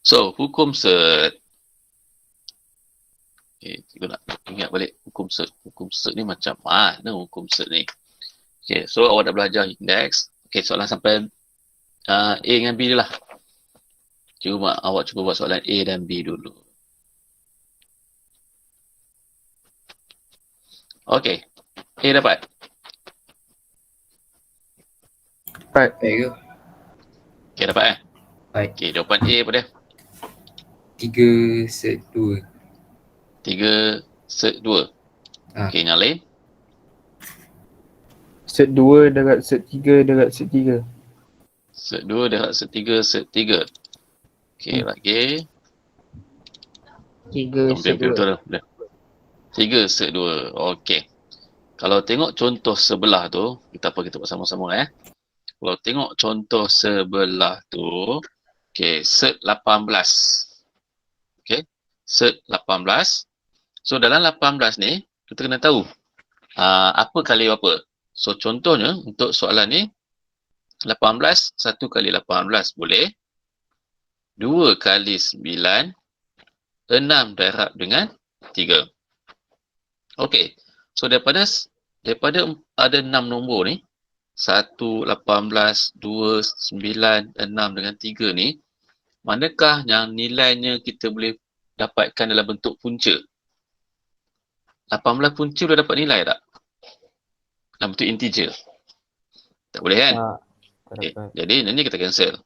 So, hukum set. Okay, kita nak ingat balik hukum set. Hukum set ni macam mana hukum set ni? Okay, so awak dah belajar index. Okay, soalan sampai A dengan B je lah. Cuma awak cuba buat soalan A dan B dulu. Okay, A dapat? Dapat ke? Okay, dapat eh? Dapat. Okay, jawapan A apa dia? 3 set 2. 3 set 2. Okay, yang lain? Set 2 dekat set 3 dekat set 3. Set 2 dekat set 3, set 3. Okay, lagi. 3 set 2. Betul dah. 3 set 2. Okay. Kalau tengok contoh sebelah tu, kita buat sama-sama Kalau tengok contoh sebelah tu, okay, set 18. Okay, set 18. So, dalam 18 ni, kita kena tahu apa kali apa. So, contohnya untuk soalan ni, 18, 1 kali 18 boleh. 2 kali 9, 6 darab dengan 3. Okey. So, daripada ada 6 nombor ni, 1, 18, 2, 9, 6 dengan 3 ni, manakah yang nilainya kita boleh dapatkan dalam bentuk punca? 18 punca boleh dapat nilai tak? Dalam bentuk integer. Tak boleh kan? Okay. Jadi, ini kita cancel.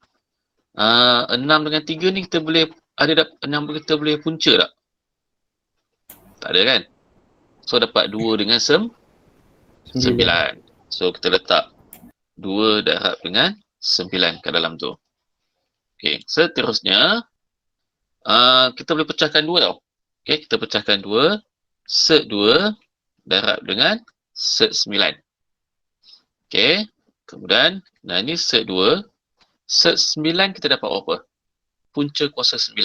6 dengan 3 ni kita boleh, kita boleh punca tak? Tak ada kan? So, dapat 2 dengan 9. So, kita letak 2 darab dengan 9 kat dalam tu. Okay. Seterusnya, kita boleh pecahkan 2 tau. Okay, kita pecahkan 2. Set 2 darab dengan set 9. Okay. Kemudian, ini set 2. Set 9 kita dapat apa? Punca kuasa 9.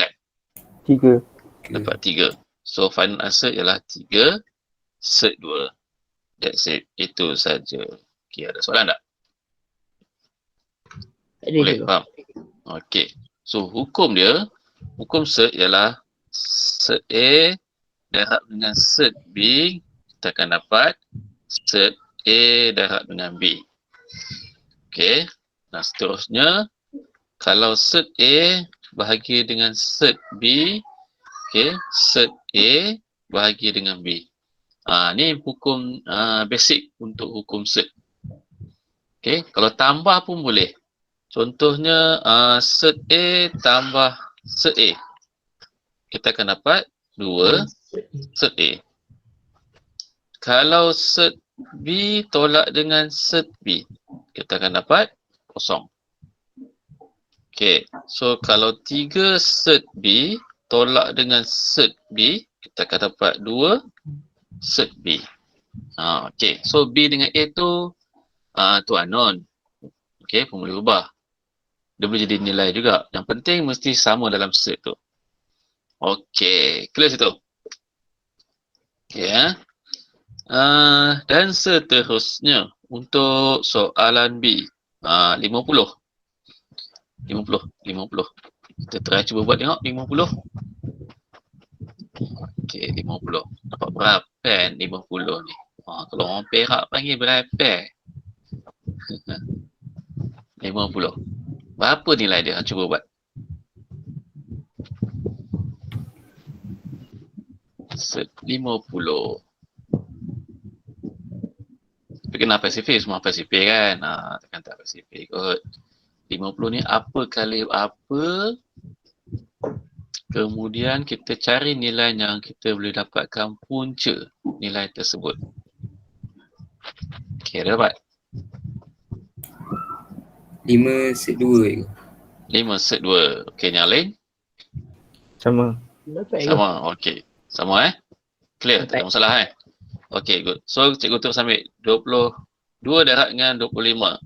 3. Dapat 3. So, final answer ialah 3 set 2. That's it. Itu saja. Okay, ada soalan tak? Boleh, faham? Okay. So, hukum set ialah set A darab dengan set B, kita akan dapat set A darab dengan B. Okay. Nah, seterusnya, kalau set A bahagi dengan set B, okay, set A bahagi dengan B. Ni hukum basic untuk hukum set. Okay, kalau tambah pun boleh. Contohnya, set A tambah set A. Kita akan dapat 2 set A. Kalau set B tolak dengan set B, kita akan dapat 0. Okay, so kalau 3 set B tolak dengan set B, kita akan dapat 2 set B. Okay, so B dengan A tu unknown. Okay, pun boleh ubah. Dia boleh jadi nilai juga. Yang penting mesti sama dalam set tu. Okay, clear situ? Okay, dan seterusnya untuk soalan B, 50. Kita try cuba buat tengok 50. Okay, 50. Dapat berapa kan 50 ni? Kalau orang Perak panggil berapa? 50. Berapa nilai dia? Cuba buat. Set 50. Tapi kena Pasifik, semua Pasifik kan? Tekan tak Pasifik kot. 50 ni apa kali apa? Kemudian kita cari nilai yang kita boleh dapatkan punca nilai tersebut. Okay, dah dapat? 5 set 2 je. 5 set 2. Okay, yang lain? Sama. Sama, okay. Sama Clear, tak ada masalah Okay, good. So, cikgu terus ambil 22 darab dengan 25.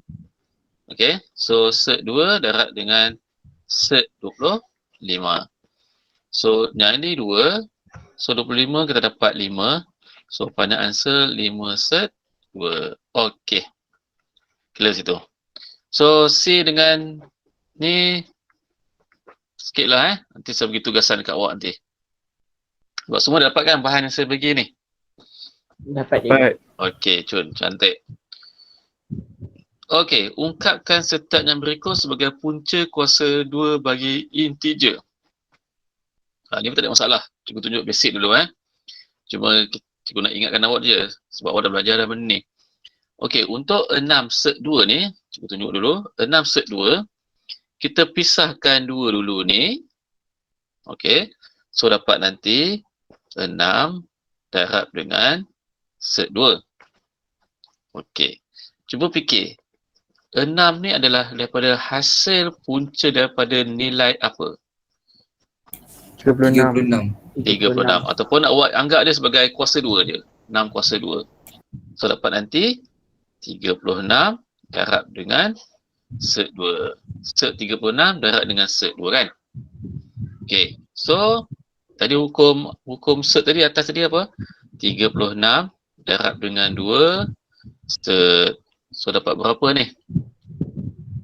Okay, so set 2 darab dengan set 25. So, yang ini 2. So, 25 kita dapat 5. So, final answer 5 set 2. Okay. Clear situ. So, C dengan ni Sikit lah nanti saya bagi tugasan dekat awak nanti. Sebab semua dah dapat kan bahan yang saya bagi ni? Dapat je. Dapat. Okey, Cun, cantik. Okey, ungkapkan setiap yang berikut sebagai punca kuasa 2 bagi integer. Ni pun tak ada masalah. Cikgu tunjuk basic dulu Cuma cikgu nak ingatkan awak je sebab awak dah belajar dah benda ni. Okey, untuk 6 set 2 ni, cikgu tunjuk dulu. 6 set 2, kita pisahkan 2 dulu ni. Okey. So dapat nanti 6 darab dengan set 2. Okey. Cuba fikir. 6 ni adalah daripada hasil punca daripada nilai apa? 36. 36. 36. Ataupun awak anggap dia sebagai kuasa 2 je. 6 kuasa 2. So dapat nanti 36 darab dengan set 2. Set 36 darab dengan set 2 kan? Okey. So tadi hukum set tadi atas tadi apa? 36 darab dengan 2 set. So dapat berapa ni?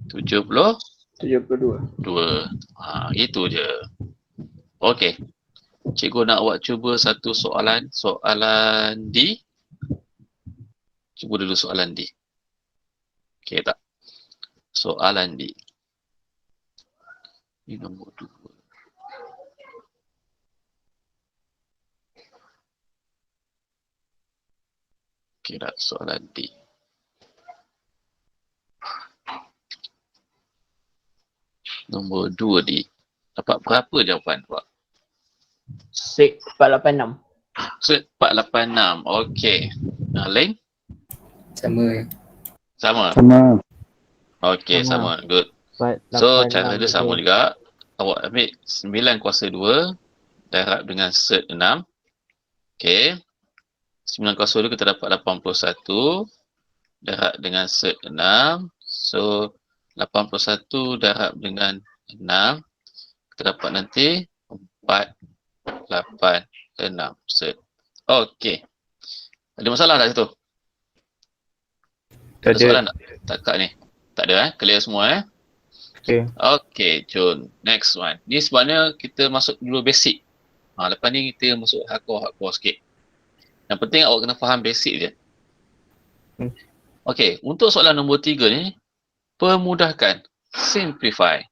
72. 72. Itu je. Okey. Cikgu nak awak cuba satu soalan. Soalan D. Cuba dulu soalan D. Okey tak? Soalan D. Ini nombor 2. Okey tak? Soalan D. Nombor 2 D. Dapat berapa jawapan Pak? Sek 486. Set 486. Okey. Lain? Sama. Sama? Sama. Okey, Sama. sama. Good. 4, So, 8, cara dia sama juga. Awak ambil 9 kuasa 2 darab dengan set 6. Okey. 9 kuasa 2 kita dapat 81 darab dengan set 6. So, 81 darab dengan 6. Kita dapat nanti 486 set. Okey. Ada masalah tak situ? Tak Ada ada. soalan tak? Tak kat ni. Tak ada Clear semua Okey. Okey, Jun. Next one. Ni sebenarnya kita masuk dulu basic. Lepas ni kita masuk hardcore sikit. Yang penting awak kena faham basic je. Okey, untuk soalan nombor 3 ni, permudahkan. Simplify.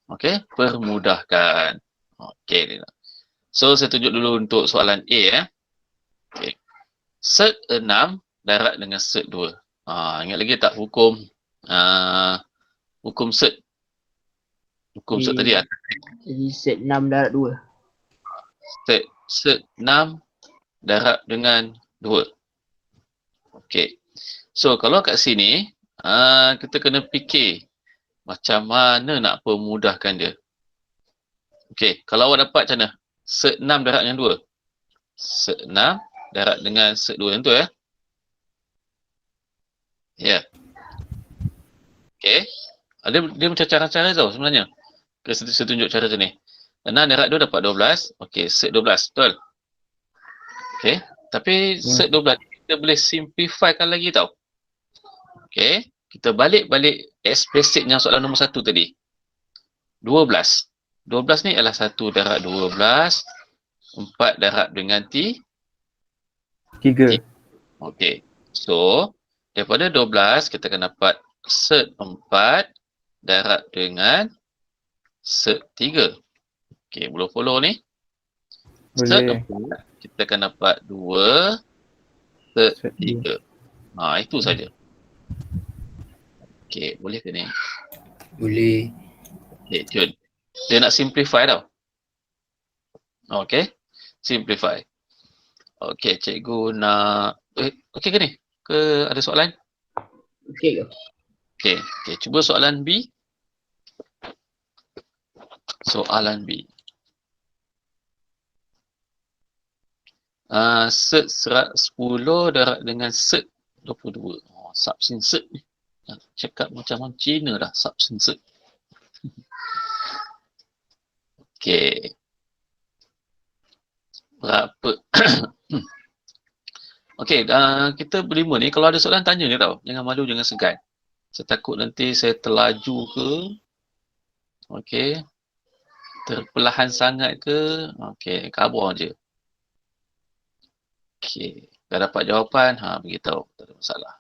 Okey, permudahkan. Okey. So, saya tunjuk dulu untuk soalan A Okey. Set 6 darab dengan set 2. Ingat lagi tak hukum hukum set? Hukum set tadi Jadi set 6 darab 2. set 6 darab dengan 2. Okey. So, kalau kat sini, kita kena fikir macam mana nak permudahkan dia. Okey, kalau awak dapat macam mana? Set 6 darab dengan 2. Set 6 darab dengan set 2 yang tu Ya. Okey. Dia macam cara-cara tau sebenarnya. Saya tunjuk cara macam ni. 6 darab 2 dapat 12. Okey, set 12. Betul? Okey. Tapi set 12 kita boleh simplifykan lagi tau. Okey. Kita balik basicnya soalan nombor 1 tadi. 12. 12 ni adalah 1 darab 12. 4 darab dengan 3. 3. Okey. So, daripada 12 kita akan dapat set 4 darab dengan set 3. Okey, boleh follow ni? Set Boleh. 4 kita akan dapat 2 set 3. Itu saja. Okey, boleh ke ni? Boleh. Okey, Jun. Dia nak simplify tau. Okey, simplify. Okey, cikgu nak okey ke ni? Ke ada soalan? Okey ke? Okey, cuba soalan B. Soalan B. Set 10 darab dengan set 22. Subsin set ni. Cakap macam orang Cina dah, subsin set. Okey. Berapa? Okey, kita berlima ni kalau ada soalan tanya je tau. Jangan malu, jangan segan. Saya takut nanti saya terlaju ke. Okey. Terperlahan sangat ke? Okey, kabur je. Okey, dah dapat jawapan, beritahu, tak ada masalah.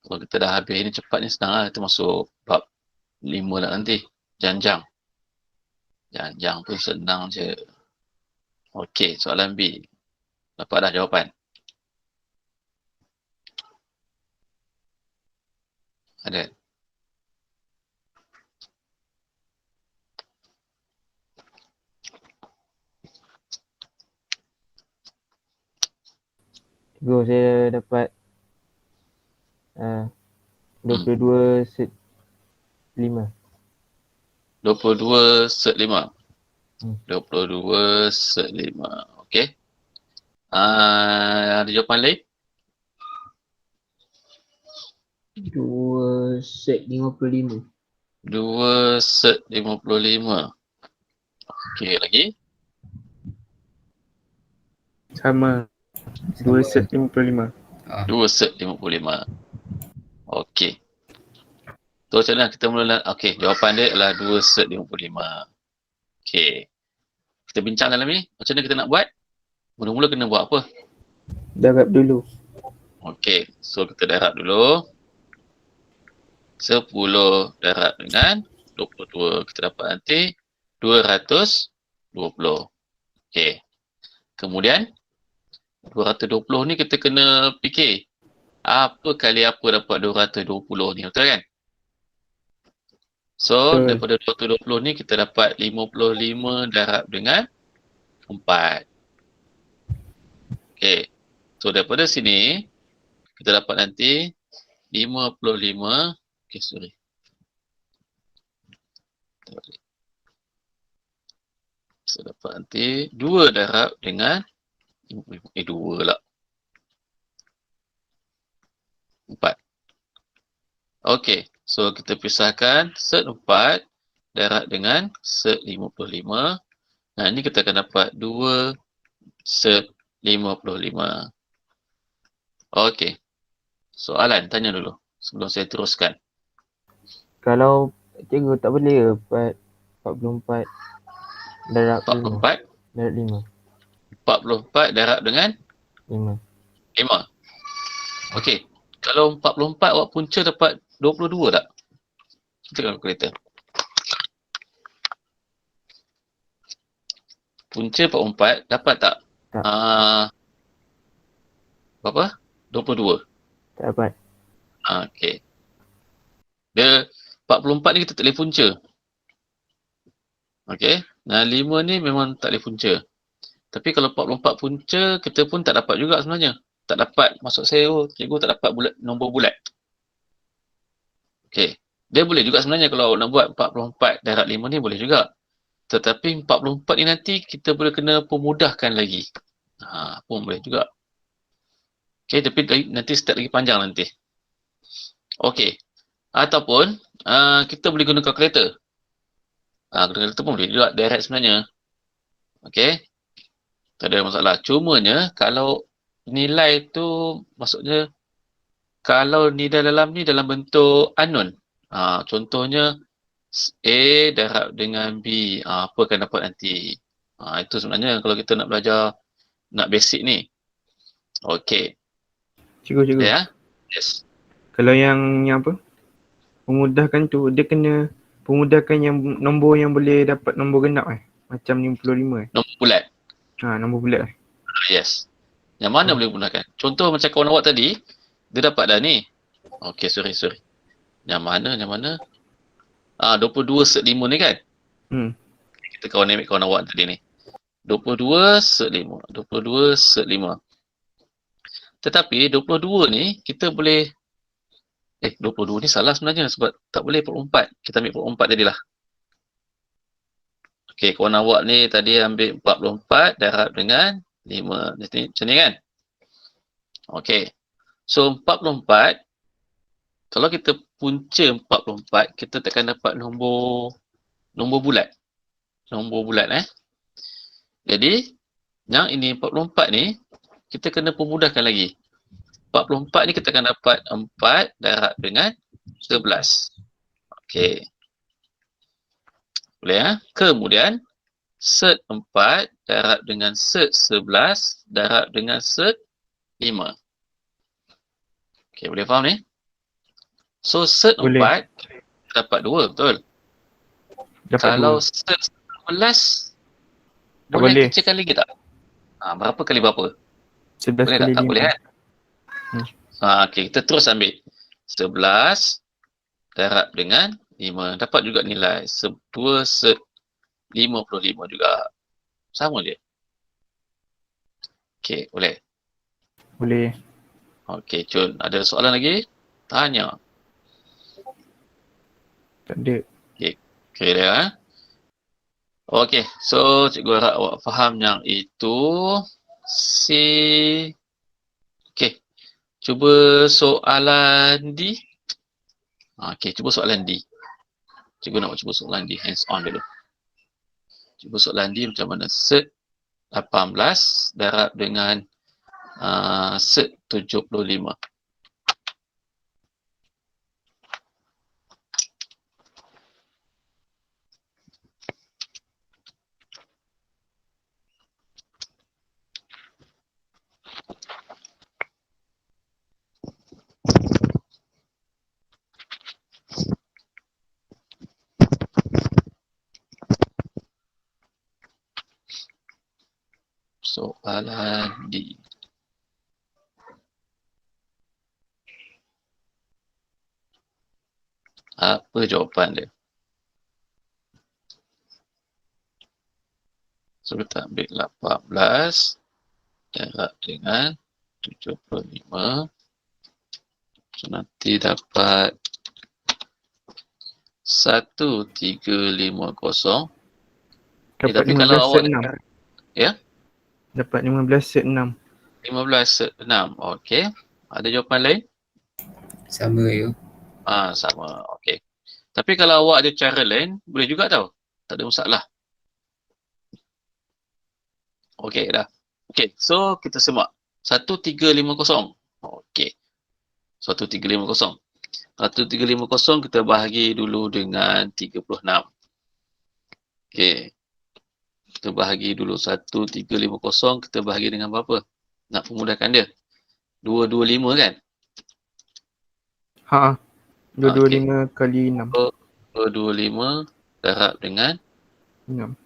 Kalau kita dah habis ni cepat ni senang lah, kita masuk bab 5 lah nanti. Janjang. Janjang pun senang je. Okey, soalan B. Dapat dah jawapan? Ada? Cikgu, saya dapat 22 set 5. 22 set 5. Hmm. 22 set 5. Okey. Ada jawapan lain? 2 set 55. 2 set 55. Okey, lagi? Sama. 2 set 55. 2 set 55. Okey. So macam mana kita mula? Okey, jawapan dia adalah 2 set 55. Okey. Kita bincang dalam ni, macam mana kita nak buat? Mula-mula kena buat apa? Darab dulu. Okey, so kita darab dulu. 10 darab dengan 22. Kita dapat nanti 220. Okey. Kemudian 220 ni kita kena fikir apa kali apa dapat 220 ni, betul kan? So, Betul. daripada 220 ni kita dapat 55 darab dengan 4. Okey. So, daripada sini kita dapat nanti 55. Okey, sorry. So, dapat nanti 2 darab dengan 2 lah. 4. Okey. So, kita pisahkan set 4 darab dengan set 55. Nah, ini kita akan dapat 2 set 55. Okey. Soalan, tanya dulu sebelum saya teruskan. Kalau cikgu tak boleh ke 44 darab 5. 44. Darab 5. 44 darab dengan 5. 5. Okey. Kalau 44 awak punca dapat 22 tak? Kita kalkulator. Punca 44 dapat tak? Tak. Berapa? 22. Tak dapat. Okey. Dia 44 ni kita tak boleh punca. Okey. Nah 5 ni memang tak boleh punca. Tapi kalau 44 punca, kita pun tak dapat juga sebenarnya. Tak dapat, maksud saya, cikgu tak dapat nombor bulat. Okey. Dia boleh juga sebenarnya kalau nak buat 44 darab 5 ni boleh juga. Tetapi 44 ni nanti kita boleh kena pemudahkan lagi. Pun boleh juga. Okey, tapi nanti step lagi panjang nanti. Okey. Ataupun kita boleh guna kalkulator. Kalkulator pun boleh juga direct sebenarnya. Okey. Tak ada masalah. Cumanya kalau nilai tu maksudnya kalau nilai dalam ni dalam bentuk unknown. Contohnya A darab dengan B. Apa akan dapat nanti? Itu sebenarnya kalau kita nak belajar nak basic ni. Okey. Cikgu. Ya. Yes. Kalau yang apa? Pemudahkan tu dia kena pemudahkan yang nombor yang boleh dapat nombor genap Macam 55 Nombor bulat. Nombor bulat Yes. Yang mana boleh gunakan? Contoh macam kawan awak tadi, dia dapat dah ni. Okey, sorry. Yang mana? 22 set 5 ni kan? Kita kawan awak tadi ni. 22 set 5. 22 set 5. Tetapi 22 ni kita boleh 22 ni salah sebenarnya sebab tak boleh 44. Kita ambil 44 tadilah. Okey, kawan awak ni tadi ambil 44 darab dengan 5. Macam ni kan? Okey. So 44, kalau kita punca 44, kita takkan dapat nombor bulat. Nombor bulat Jadi, yang ini 44 ni, kita kena pemudahkan lagi. 44 ni kita akan dapat 4 darab dengan 11. Okey. Boleh ya? Kemudian set 4 darab dengan set 11 darab dengan set 5. Okey, boleh faham ni? So set Boleh. 4 dapat 2, betul? Dapat Kalau 2. set 11 Tak boleh boleh. kecilkan lagi tak? Berapa kali berapa? 11 Boleh kali tak? Tak 5. boleh kan? Okey, kita terus ambil 11 darab dengan 5. Dapat juga nilai 2 set 55 juga. Sama je. Okey, boleh. Boleh. Okey, Cun. Ada soalan lagi? Tanya. Tak ada. Okey dia. Okey, so cikgu harap awak faham yang itu. Okey, cuba soalan D. Okey, cuba soalan D. Cikgu nak cuba soalan D. Hands on dulu. Cuba soalan D macam mana? Set 18 darab dengan set 75. Soalan D. Apa jawapan dia? So kita ambil 18 darab dengan 75. So nanti dapat 1350. Dapat Tapi 15 kalau set awak 6. Ya? Dapat 15 set 6. 15 set 6. Okey. Ada jawapan lain? Sama je. Sama. Okey. Tapi kalau awak ada cara lain, boleh juga tau. Tak ada masalah. Okey dah. Okey, so kita semak. 1350. Okey. 1350. 1350 kita bahagi dulu dengan 36. Okey. Kita bahagi dulu 1350 kita bahagi dengan berapa? Nak pemudahkan dia. 225 kan? 225 kali 6. 225 darab dengan 6.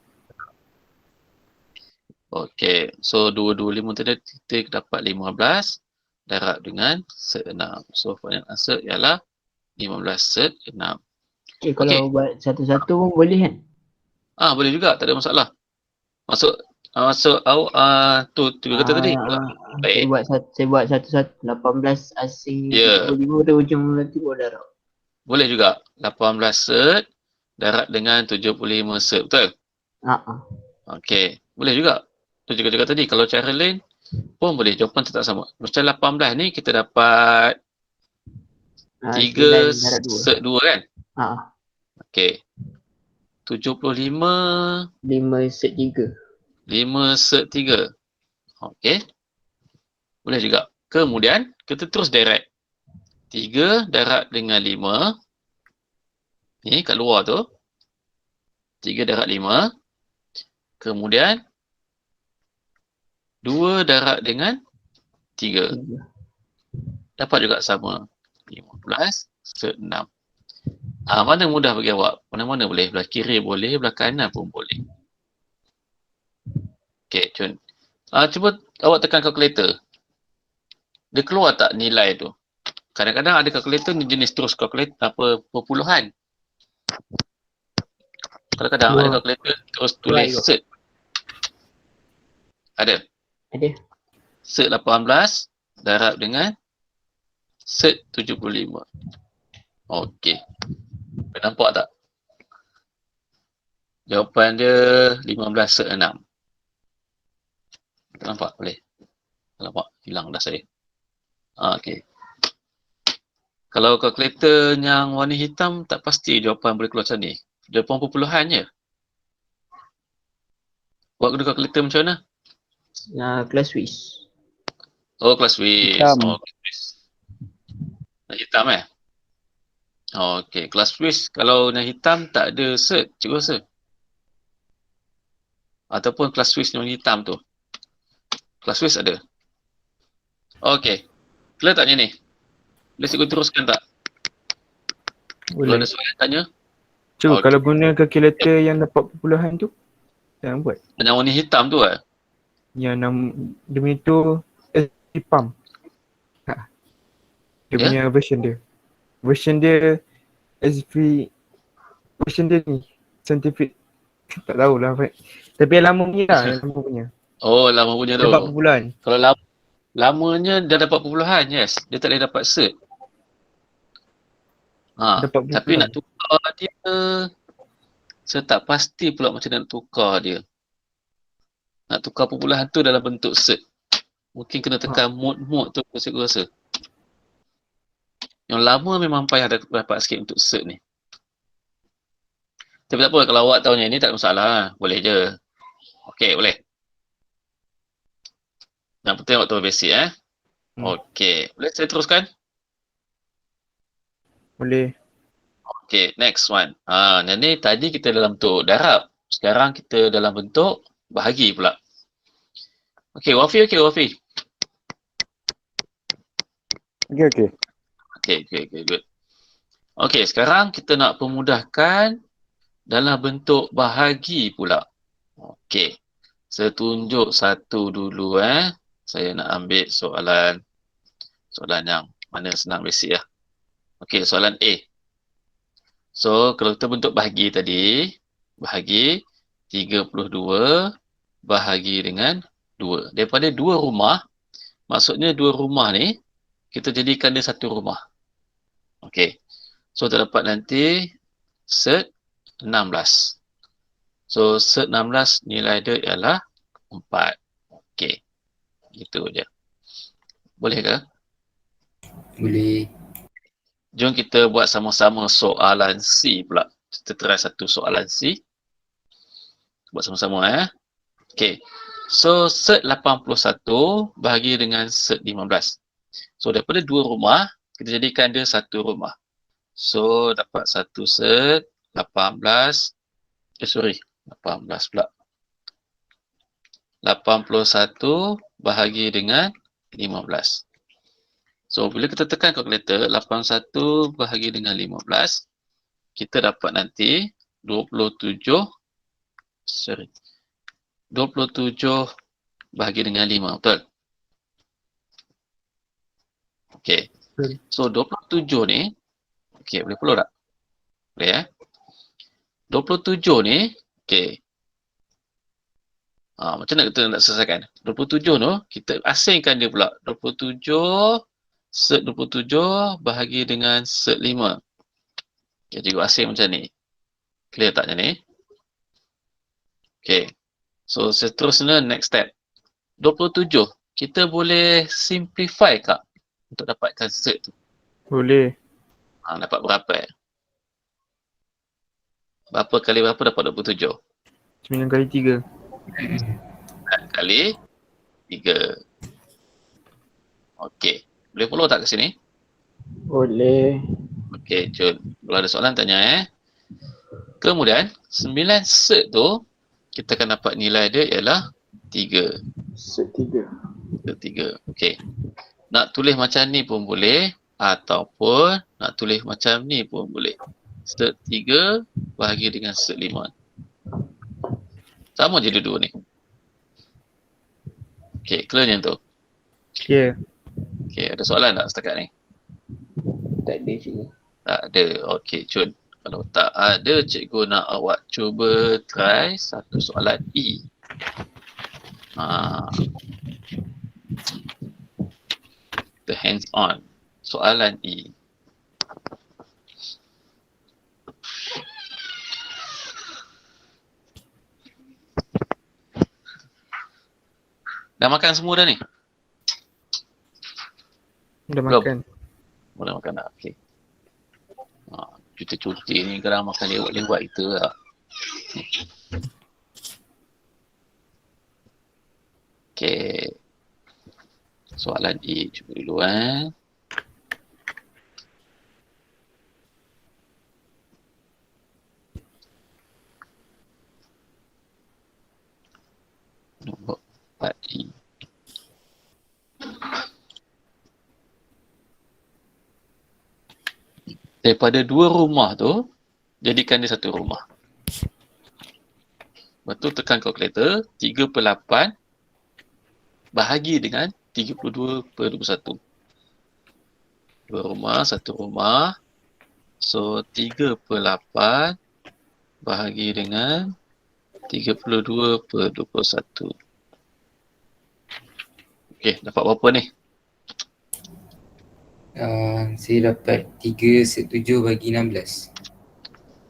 Okey, so 225 tadi kita dapat 15 darab dengan set 6. So final answer ialah 15 set 6. Okay, kalau buat satu-satu pun boleh kan? Boleh juga, tak ada masalah. Masuk tu kata tadi. Saya Baik. buat satu-satu 18 asing Ya. 75 tu ujung nanti buat darab. Boleh juga. 18 set darab dengan 75 set, betul? Okey, boleh juga. Tu juga cakap tadi, kalau cara lain pun boleh, jawapan tetap sama. Macam 18 ni kita dapat 3 set 2 kan? Okey. 75 5 set 3. 5 set 3. Okey. Boleh juga. Kemudian kita terus direct. 3 darab dengan 5. Ni kat luar tu. 3 darab 5. Kemudian 2 darab dengan 3. Dapat juga sama. 15 set 6. Mana mudah bagi awak? Mana-mana boleh. Belah kiri boleh, belah kanan pun boleh. Okey, Cun. Cuba awak tekan kalkulator. Dia keluar tak nilai tu? Kadang-kadang ada kalkulator ni jenis terus kalkulator perpuluhan. Kadang-kadang ada kalkulator terus tulis set. Ada? Ada. Set 18 darab dengan set 75. Okey. Nampak tak? Jawapan dia 15 set 6. Nampak? Boleh? Nampak? Hilang dah saya. Okey. Kalau kalkulator yang warna hitam, tak pasti jawapan boleh keluar macam ni. Jawapan perpuluhan je. Buat guna kalkulator macam mana? Kelas Swiss. Oh, kelas Swiss. Hitam. Oh, kelas Swiss. Hitam Okey, kelas Swiss kalau warna hitam tak ada cert, cikgu rasa. Ataupun kelas Swiss warna hitam tu. Kelas Swiss ada. Okey. Clear tak ni? Boleh cikgu teruskan tak? Kalau ada Boleh. soalan tanya. Cikgu, Okey. kalau guna kalkulator yang dapat perpuluhan tu, jangan buat. Yang warna hitam tu kan? Yang demi tu SP pump. Dia Ya? punya version dia. Version dia SP, version dia ni scientific. Tak tahulah. Tapi yang lama punya lah, yang lama punya. Oh, lama punya tu. Dapat perpuluhan. Kalau lamanya dah dapat perpuluhan, yes. Dia tak boleh dapat cert. Dapat Tapi perpuluhan. nak tukar dia, saya tak pasti pula macam nak tukar dia. Nak tukar perpuluhan tu dalam bentuk cert. Mungkin kena tekan mode tu saya rasa. Yang lama memang payah dapat sikit untuk cert ni. Tapi tak apa, kalau awak tahu yang ni tak ada masalah. Boleh je. Okey, boleh. Yang penting awak tahu basic Okey, boleh saya teruskan? Boleh. Okey, next one. Yang ni tadi kita dalam bentuk darab. Sekarang kita dalam bentuk bahagi pula. Okey, Wafi. Okey, good. Okey, sekarang kita nak pemudahkan dalam bentuk bahagi pula. Okey. Saya tunjuk satu dulu Saya nak ambil soalan yang mana senang basic ya. Okey, soalan A. So, kalau kita bentuk bahagi tadi, bahagi 32 bahagi dengan 2. Daripada 2 rumah, maksudnya 2 rumah ni, kita jadikan dia satu rumah. Okey. So, terdapat nanti cert 16. So, cert 16 nilai dia ialah 4. Okey. Gitu je. Boleh ke? Boleh. Jom kita buat sama-sama soalan C pula. Kita try satu soalan C. Buat sama-sama Okey. So, cert 81 bahagi dengan cert 15. So, daripada 2 rumah, kita jadikan dia satu rumah. So, dapat satu cert 18. 18 pula. 81 bahagi dengan 15. So, bila kita tekan kalkulator, 81 bahagi dengan 15, kita dapat nanti 27 bahagi dengan 5, betul? Okey. So, 27 ni, okey, boleh follow tak? Boleh 27 ni, okey. Macam mana kita nak selesaikan? 27 tu, kita asingkan dia pula. 27, cert 27 bahagi dengan cert 5. Okay, cikgu asing macam ni. Clear tak macam ni? Okay. So, seterusnya next step. 27, kita boleh simplify kak untuk dapatkan cert tu? Boleh. Dapat berapa Berapa kali berapa dapat 27? 9 kali 3. 9 kali 3. Okey. Boleh follow tak ke sini? Boleh. Okey, Jun. Kalau ada soalan tanya Kemudian 9 cert tu kita akan dapat nilai dia ialah 3. Set 3. 3. Okey. Nak tulis macam ni pun boleh ataupun nak tulis macam ni pun boleh. Cert 3 bahagi dengan cert 5. Sama je dua-dua ni. Okey, clear yang tu. Yeah. Okey, ada soalan tak setakat ni? Tak ada cikgu. Tak ada. Okey, Cun. Kalau tak ada, cikgu nak awak cuba try satu soalan E. The hands on. Soalan E. Dah makan semua dah ni? Dah Belum. makan. Boleh makan dah. Okey. Cuti-cuti ni kadang makan lewat-lewat kita lah. Okey. Soalan E cuba dulu Nombor 4E. Daripada 2 rumah tu, jadikan dia 1 rumah. Lepas tu tekan kalkulator, 3/8 bahagi dengan 32/21. 2 rumah, 1 rumah. So, 3/8 bahagi dengan 32/21. Okey, dapat berapa ni? Saya dapat 3/7 bagi 16.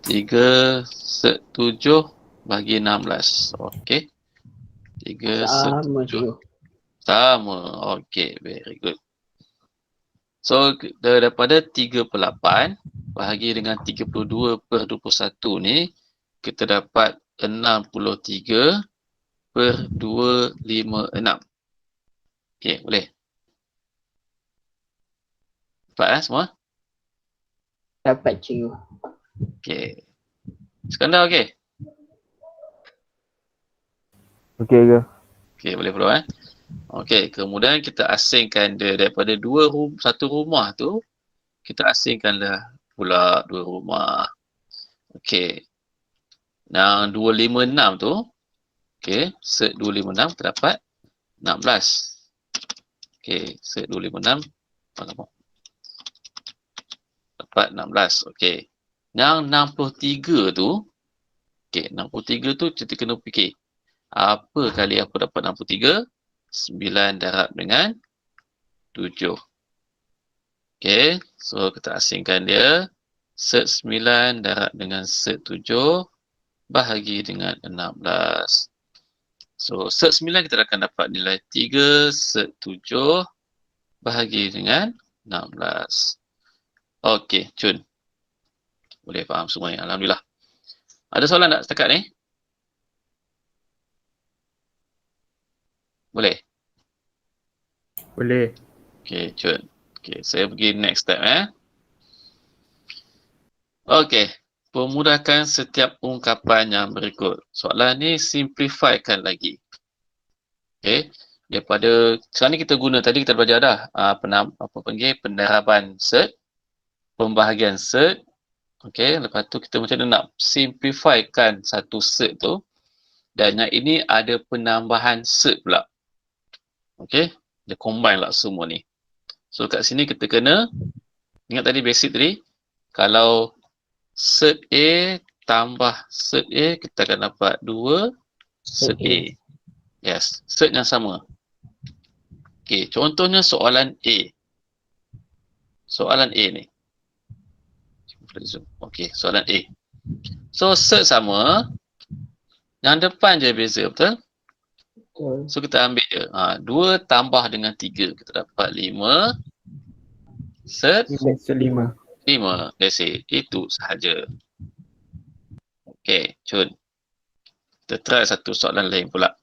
3/7 bagi 16. Okey. 3/7. Sama cikgu. Sama. Okey, very good. So, daripada 3/8 bahagi dengan 32/21 ni, kita dapat 63/256. Okey, boleh? Dapat semua? Dapat cikgu. Okey. Skandar okey? Okey ke? Okey, boleh bro Okey, kemudian kita asingkan dia daripada satu rumah tu, kita asingkanlah pula 2 rumah. Okey. Yang 256 tu, okey, set 256 kita dapat 16. Okey, set 256 dapat 16. Okey. Yang 63 tu, okey, 63 tu kita kena fikir. Apa kali aku dapat 63? 9 darab dengan 7. Okey, so kita asingkan dia. Set 9 darab dengan set 7 bahagi dengan 16. So, set 9 kita akan dapat nilai 3 set 7 bahagi dengan 16. Okey, Cun. Boleh faham semua ni, alhamdulillah. Ada soalan tak setakat ni? Boleh? Boleh. Okey, Cun. Okey, saya pergi next step Okey, pemudahkan setiap ungkapan yang berikut. Soalan ni simplifykan lagi. Okey, daripada sekarang ni kita guna tadi kita belajar dah pendaraban set, pembahagian set. Okey, lepas tu kita macam mana nak simplifykan satu set tu, dan yang ini ada penambahan set pula. Okey, dia combine lah semua ni. So kat sini kita kena ingat tadi basic tadi, kalau set A tambah set A, kita akan dapat 2 set A. Yes, set yang sama. Okey, contohnya soalan A. Soalan A ni. Okey, soalan A. So set sama, yang depan je beza, betul? Betul. So kita ambil je. 2 tambah dengan 3, kita dapat 5 set 5. 5. That's it. Itu sahaja. Okey, Cun. Kita try satu soalan lain pula.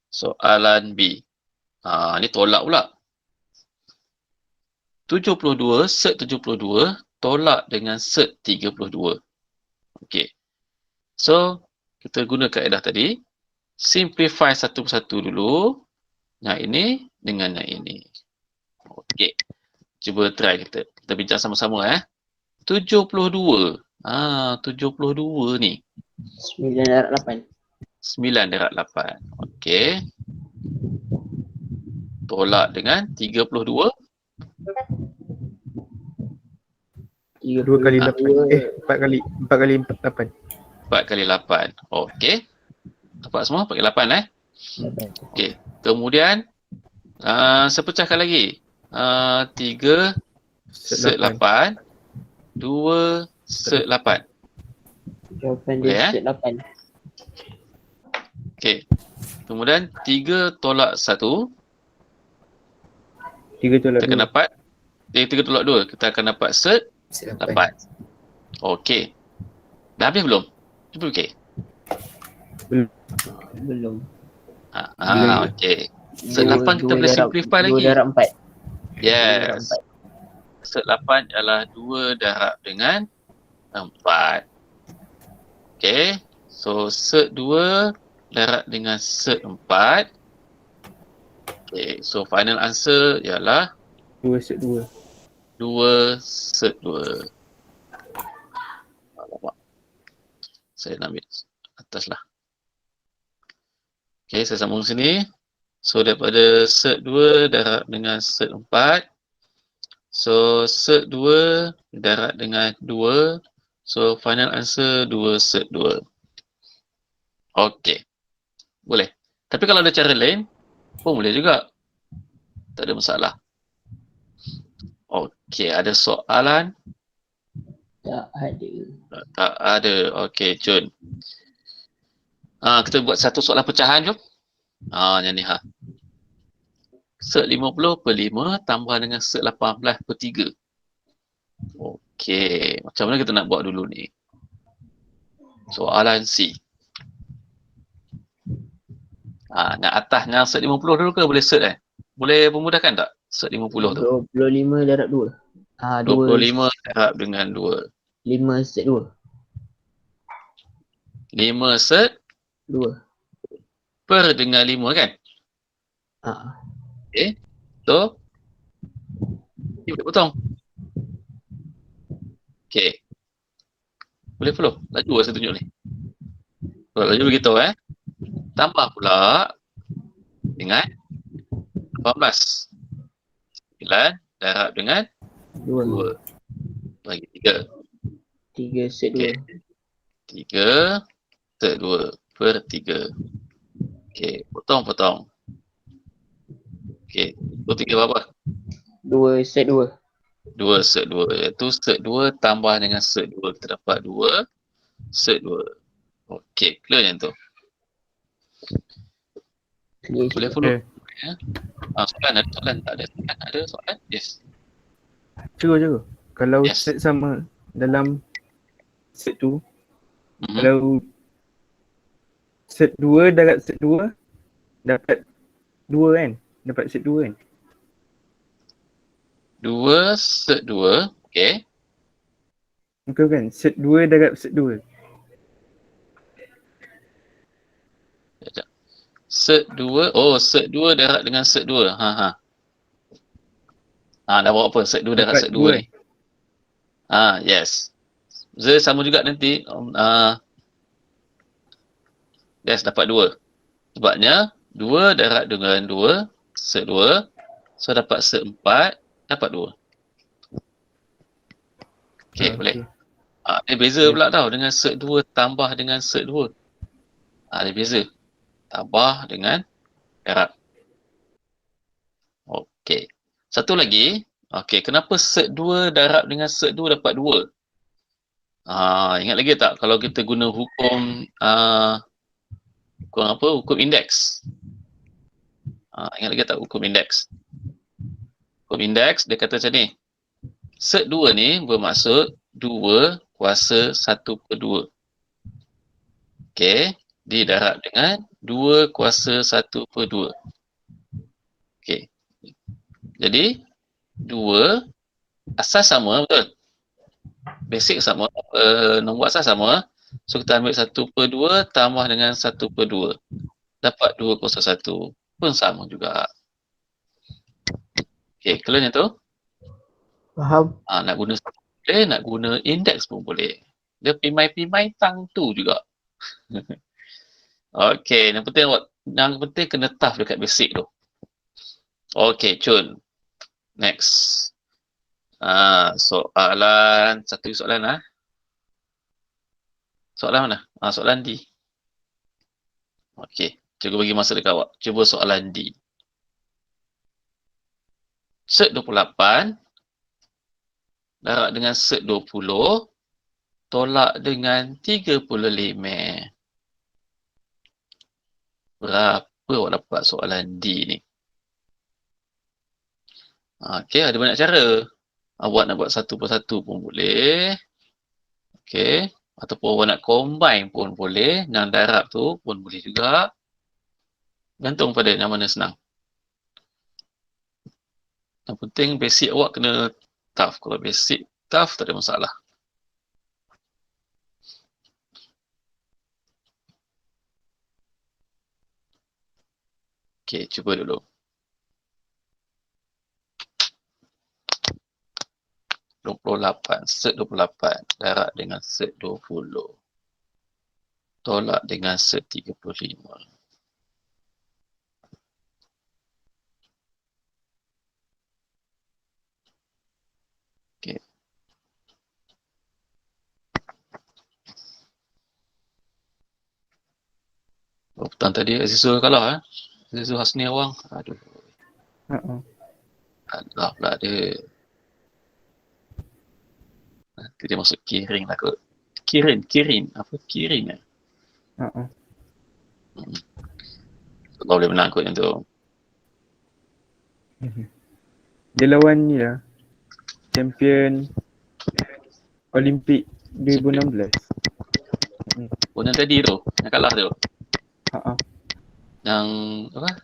Soalan B. Ni tolak pula. 72, set 72 tolak dengan set 32. Okey. So, kita guna kaedah tadi. Simplify satu persatu dulu. Yang ini dengan yang ini. Okey. Cuba try kita. Kita bincang sama-sama 72. 72 ni. 9 darab 8. 9 darab 8. Okey. Tolak dengan 32. 2 kali 8. 4 kali 8. 4 kali 8. Okey. Dapat semua? 4 kali 8 Okey. Kemudian saya pecahkan lagi. 3 set 8. 2 set 8. Jawapan Boleh, dia set 8. Okey. Kemudian 3 tolak 1. 3 tolak Kita akan 2. dapat 3 tolak 2. Kita akan dapat set 8. 8. Okey. Dah habis belum? Cuba okey. Belum. Okey. Set 8 kita boleh simplify lagi. 2 darab 4. Yes. Set 8 ialah 2 darab dengan 4. Okey. So set 2 darab dengan set 4. Okay, so final answer ialah 2 set 2. 2 set 2. Alamak. Saya nak ambil atas lah. Okay, saya sambung sini. So, daripada set 2 darab dengan set 4. So, set 2 darab dengan 2. So, final answer 2 set 2. Okay, boleh. Tapi kalau ada cara lain, pun boleh juga. Tak ada masalah. Okay, ada soalan? Tak ada. Tak ada. Okay, Jun. Kita buat satu soalan pecahan, jom. Yang ni ha. Set 50 per 5 tambah dengan set 18 per 3. Okey, macam mana kita nak buat dulu ni? Soalan C. Yang atas yang set 50 dulu ke boleh set Boleh memudahkan tak? Set 50 tu. 25 darab 2. 25 darab dengan 2. 5 set 2. 5 set 2. per dengan 5 kan? Okey. So, ni boleh potong. Okey. Boleh follow? Laju lah saya tunjuk ni. Laju beritahu Tambah pula dengan 18. 9 darab dengan 2. Bagi 3. 3 set 2. 3 set 2 per 3. Okey, potong. Okey, itu 3 berapa? 2 set 2. 2 set 2. Iaitu set 2 tambah dengan set 2. Kita dapat 2 set 2. Okey, clear yang tu. Clear Boleh je. follow? Okay. Soalan ada soalan? Tak ada soalan? Ada soalan? Yes. Cikgu. Kalau Yes. set sama dalam set tu, Mhm. kalau set 2 darab set 2 dapat 2 kan? Dapat set 2 kan? 2 set 2. Okey. Bukan kan? Set 2 darab set 2. Sekejap. Set 2. Oh, set 2 darab dengan set 2. Dah buat apa? Set 2 darab Dapat set 2 2. ni. Yes. Zul sama juga nanti. Yes, dapat 2. Sebabnya 2 darab dengan 2 set 2. So dapat set 4 dapat 2. Okey, boleh. Dia beza Ya. pula tau dengan set 2 tambah dengan set 2. Dia beza. Tambah dengan darab. Okey. Satu lagi. Okey, kenapa set 2 darab dengan set 2 dapat 2? Ingat lagi tak kalau kita guna hukum Hukum indeks. Ingat lagi tak hukum indeks? Hukum indeks dia kata macam ni. Set 2 ni bermaksud 2 kuasa 1 per 2. Okey, didarab dengan 2 kuasa 1 per 2. Okey. Jadi 2 asas sama, betul? Basic sama, nombor asas sama. So kita ambil 1 per 2 tambah dengan 1 per 2. Dapat 2 kuasa 1 pun sama juga. Okey, clear yang tu? Faham? Nak guna boleh, nak guna indeks pun boleh. Dia pimai-pimai tang tu juga. Okey, yang penting kena tough dekat basic tu. Okey, Cun. Next. Soalan satu soalan Soalan mana? Soalan D. Okey, cikgu bagi masa dekat awak. Cuba soalan D. Set 28 darab dengan set 20 tolak dengan 35. Berapa awak dapat soalan D ni? Okey, ada banyak cara. Awak nak buat satu persatu pun boleh. Okey. Ataupun awak nak combine pun boleh. Yang darab tu pun boleh juga. Gantung pada yang mana senang. Yang penting basic awak kena tough. Kalau basic tough tak ada masalah. Okey, cuba dulu. Set 28 darab dengan set 20. Tolak dengan set 35. Okey. Petang tadi Azizul kalah Azizul Hasni Awang. Aduh. Kalah pula dia. Nanti dia masuk kiring lah kot. Kirin. Apa kirin eh? Tak boleh menang kot yang tu. Dia lawan ni lah. Champion Olimpik 2016. Oh, yang tadi tu. Yang kalah tu. Ha. Yang apa?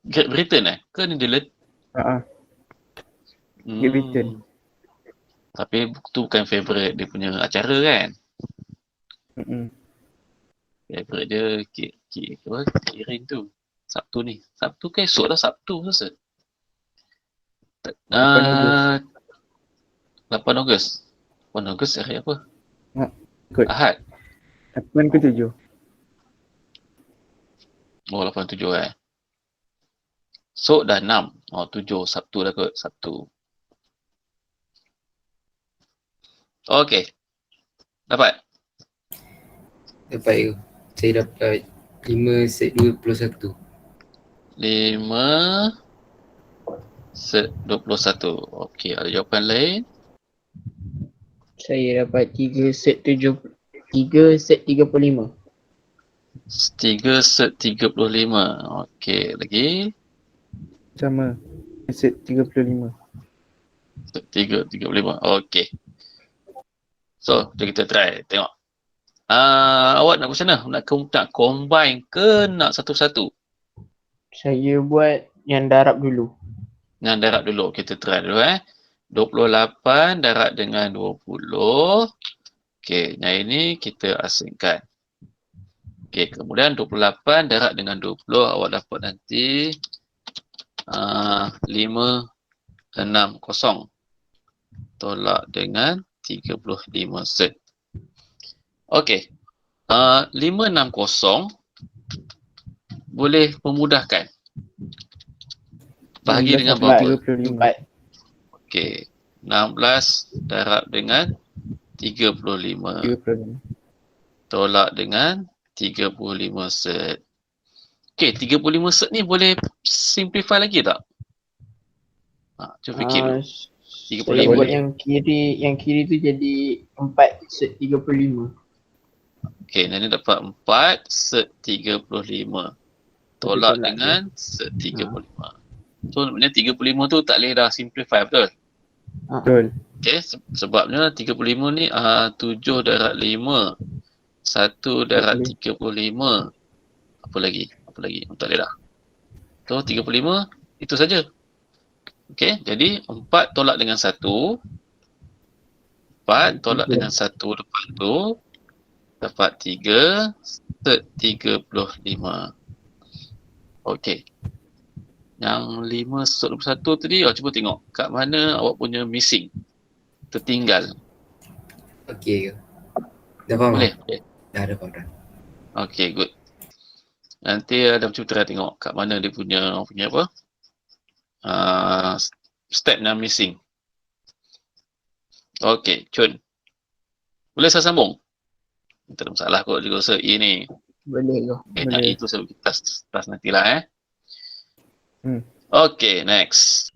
Great Britain ke New Zealand? Great Britain. Tapi tu bukan favourite dia punya acara kan? Favourite dia Kirin tu. Sabtu ni. Sabtu ke esok dah Sabtu rasa. 8 Ogos. 8 Ogos hari apa? Ikut. Ahad. 8 ke 7? Oh, 8, 7 So dah 6. Oh, 7. Sabtu dah kot. Sabtu. Okey. Dapat? Dapat ke? Saya dapat 5 set 21. 5 set 21. Okey, ada jawapan lain? Saya dapat 3 set 35. 3 set 35. Okey, lagi? Sama. Set 35. Set 35. Okey. So, jom kita try. Tengok. Awak nak macam mana? Nak combine ke nak satu-satu? Saya buat yang darab dulu. Yang darab dulu. Kita try dulu 28 darab dengan 20. Okey, yang ini kita asingkan. Okey, kemudian 28 darab dengan 20 awak dapat nanti 560 tolak dengan 35 set. Okey. 560 boleh memudahkan. Bahagi dengan berapa? 4. Okey. 16 darab dengan 35 tolak dengan 35 set. Okey, 35 set ni boleh simplify lagi tak? Cuba fikir dulu. Saya buat yang kiri tu jadi 4 set 35. Okey, nanti dapat 4 set 35 tolak dengan set 35. So, sebenarnya 35 tu tak boleh dah simplify, betul? Betul. Okey, sebabnya 35 ni 7 darab 5 1 darab 35. Apa lagi? Tak boleh dah. So, 35 itu saja. Okey, jadi 4 tolak dengan 1. 4 tolak dengan 1 depan tu dapat 3 set 35. Okey. Yang 5 set 21 tadi, cuba tengok kat mana awak punya missing. Tertinggal. Okey ke? Dah faham? Boleh? Dah faham. Okey, good. Nanti ada macam try tengok kat mana dia punya apa? Step yang missing. Okey, Chun. Boleh saya sambung? Tak ada masalah kot juga rasa E ni. Boleh ke? Okay, yang E tu saya tas nantilah Okey, next.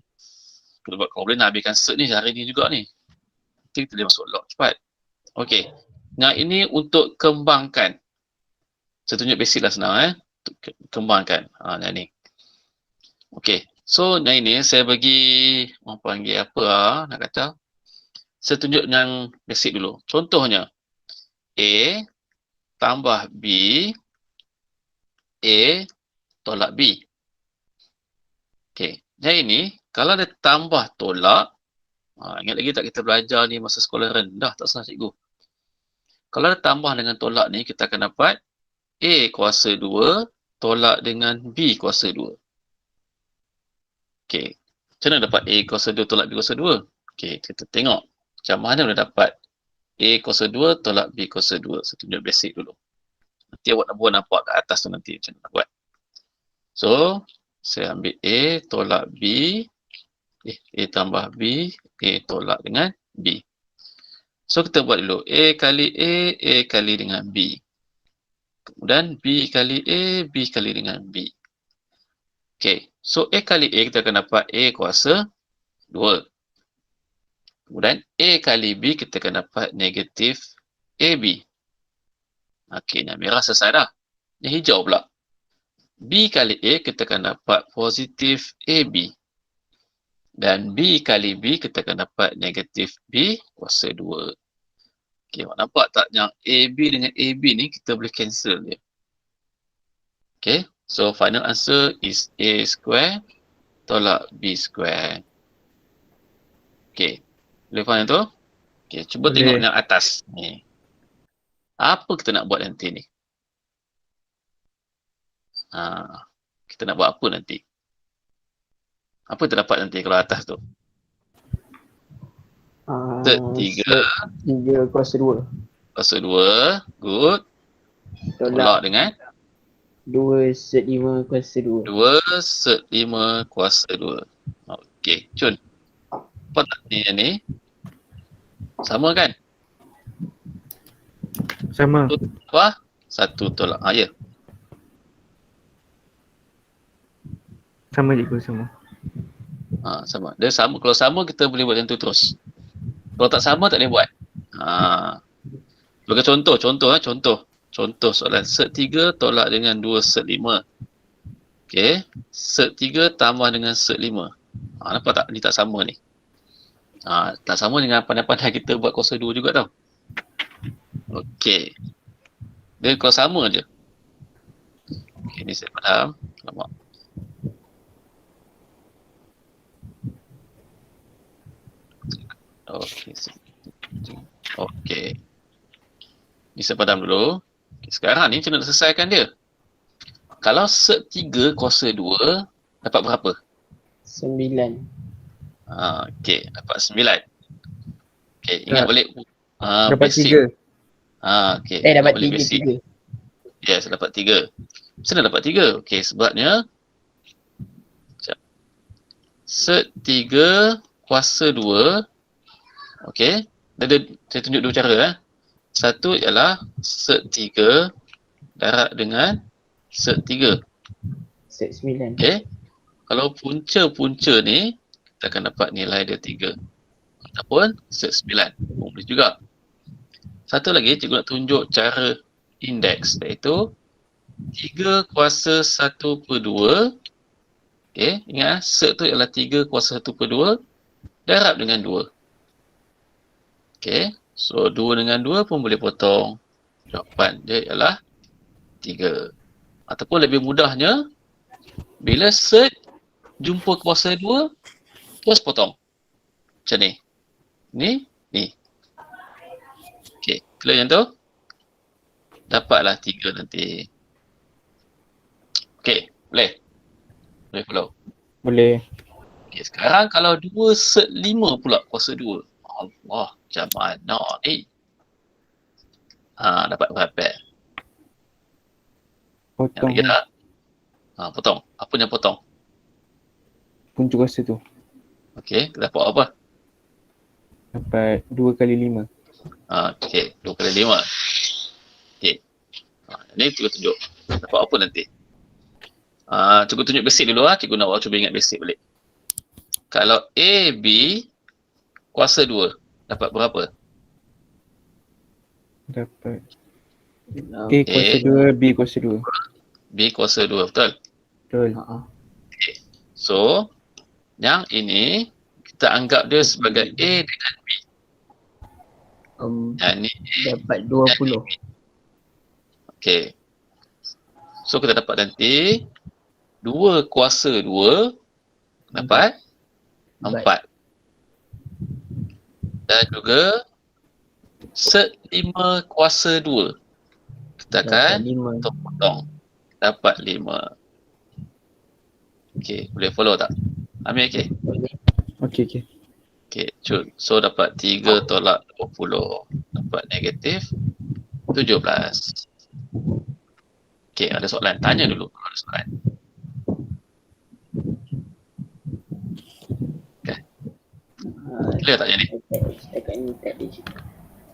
Kalau boleh nak habiskan cert ni hari ni juga ni. Nanti kita boleh masuk log cepat. Okey. Yang ini untuk kembangkan. Saya tunjuk basic lah senang Untuk kembangkan. Yang ni. Okey. So, yang ini saya bagi orang panggil apa nak kata. Saya tunjuk yang basic dulu. Contohnya A tambah B, A tolak B. Okey, yang ini kalau ada tambah tolak, ingat lagi tak kita belajar ni masa sekolah rendah, tak salah cikgu. Kalau ada tambah dengan tolak ni, kita akan dapat A kuasa 2 tolak dengan B kuasa 2. Okey. Macam mana dapat A kuasa 2 tolak B kuasa 2? Okey, kita tengok macam mana boleh dapat A kuasa 2 tolak B kuasa 2. Saya tunjuk basic dulu. Nanti awak nampak kat atas tu nanti macam mana nak buat. So, saya ambil A tolak B. A tambah B. A tolak dengan B. So, kita buat dulu. A kali dengan B. Kemudian B kali A, B kali dengan B. Okay. So, A kali A kita akan dapat A kuasa 2. Kemudian A kali B kita akan dapat negatif AB. Okay, yang merah selesai dah. Yang hijau pula. B kali A kita akan dapat positif AB. Dan B kali B kita akan dapat negatif B kuasa 2. Okay, awak nampak tak yang AB dengan AB ni kita boleh cancel dia. Okay, so final answer is A square tolak B square. Okay, boleh faham tu? Okay, cuba Boleh. tengok yang atas ni. Apa kita nak buat nanti ni? Kita nak buat apa nanti? Apa kita dapat nanti kalau atas tu? Set 3 3 kuasa 2 kuasa 2. Good. Tolak dengan 2 set 5 kuasa 2. 2 set 5 kuasa 2. Okey, Cun. Apa tak ni? Sama kan? Sama. Apa? 1 tolak. Ya. Sama cikgu, sama. Sama. Dia sama. Kalau sama kita boleh buat macam tu terus. Kalau tak sama tak boleh buat. Bagi contoh soalan set 3 tolak dengan 2 set 5. Okey. Set 3 tambah dengan set 5. Nampak tak? Ni tak sama ni. Tak sama dengan pandai-pandai kita buat kuasa 2 juga tau. Okey. Dia kalau sama je. Okey, ni saya faham. Nampak. Okey. Ni saya padam dulu. Okay, sekarang ni macam mana nak selesaikan dia? Kalau set 3 kuasa 2 dapat berapa? 9. Okey, dapat 9. Okey, ingat balik Dapat basic. 3. Okey. Dapat balik 3. basic. Yes, dapat 3. Macam mana dapat 3? Okey, sebabnya set 3 kuasa 2. Okey, saya tunjuk dua cara. Satu ialah set 3 darab dengan set 3. Set 9. Okey. Kalau punca-punca ni, kita akan dapat nilai dia 3. Ataupun set 9. Boleh juga. Satu lagi, cikgu nak tunjuk cara indeks, iaitu 3 kuasa 1/2. Okey, ingat set tu ialah 3 kuasa 1/2 darab dengan 2. Okey, so 2 dengan 2 pun boleh potong. Jawapan dia ialah 3. Ataupun lebih mudahnya, bila set jumpa kuasa 2, terus potong. Macam ni. Ni. Okey, clear yang tu? Dapatlah 3 nanti. Okey, boleh? Boleh follow? Boleh. Okey, sekarang kalau 2 set 5 pula kuasa 2. Allah, macam mana ni? Dapat berapa? Potong. Yang lagi tak? Potong. Apa yang potong? Punca kuasa tu. Okey, kita dapat apa? Dapat 2 kali 5. Okey, 2 kali 5. Okey. Ni cikgu tunjuk. Dapat apa nanti? Cikgu tunjuk basic dulu Cikgu nak awak cuba ingat basic balik. Kalau A, B kuasa 2, dapat berapa? Dapat A kuasa 2, B kuasa 2. B kuasa 2, betul? Betul. So, yang ini kita anggap dia sebagai A dengan B. Yang ni Dapat 20. okey. So kita dapat nanti 2 kuasa 2 dapat 4. Dan juga set 5 kuasa 2 kita akan potong. Dapat 5. Okey, boleh follow tak? Ambil okey. Okey. Okey, cun. So dapat 3 tolak 20. Dapat negatif 17. Okey, ada soalan. Tanya dulu kalau ada soalan. Clear tak yang ni? Setakat ni tak ada je.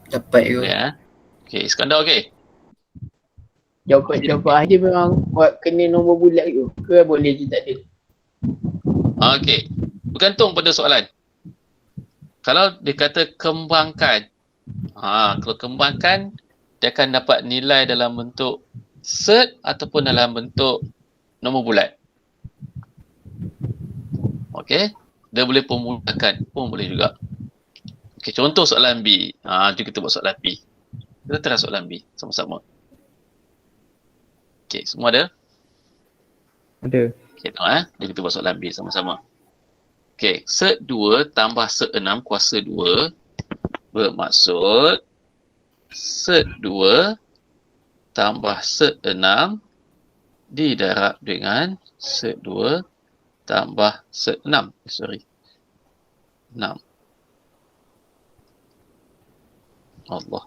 Dapat ke? Boleh Okey, Iskandar okey? Jawapan dia memang buat kena nombor bulat tu. Ke boleh je tak ada? Okey. Bergantung pada soalan. Kalau dia kata kembangkan. Kalau kembangkan, dia akan dapat nilai dalam bentuk set ataupun dalam bentuk nombor bulat. Okey. Dia boleh pemudahkan pun boleh juga. Okey, contoh soalan B. Jom kita buat soalan B. Kita try soalan B sama-sama. Okey, semua ada? Ada. Okey, tengok Jom kita buat soalan B sama-sama. Okey, set 2 tambah set 6 kuasa 2 bermaksud set 2 tambah set 6 didarab dengan set 2 tambah set 6. 6. Allah.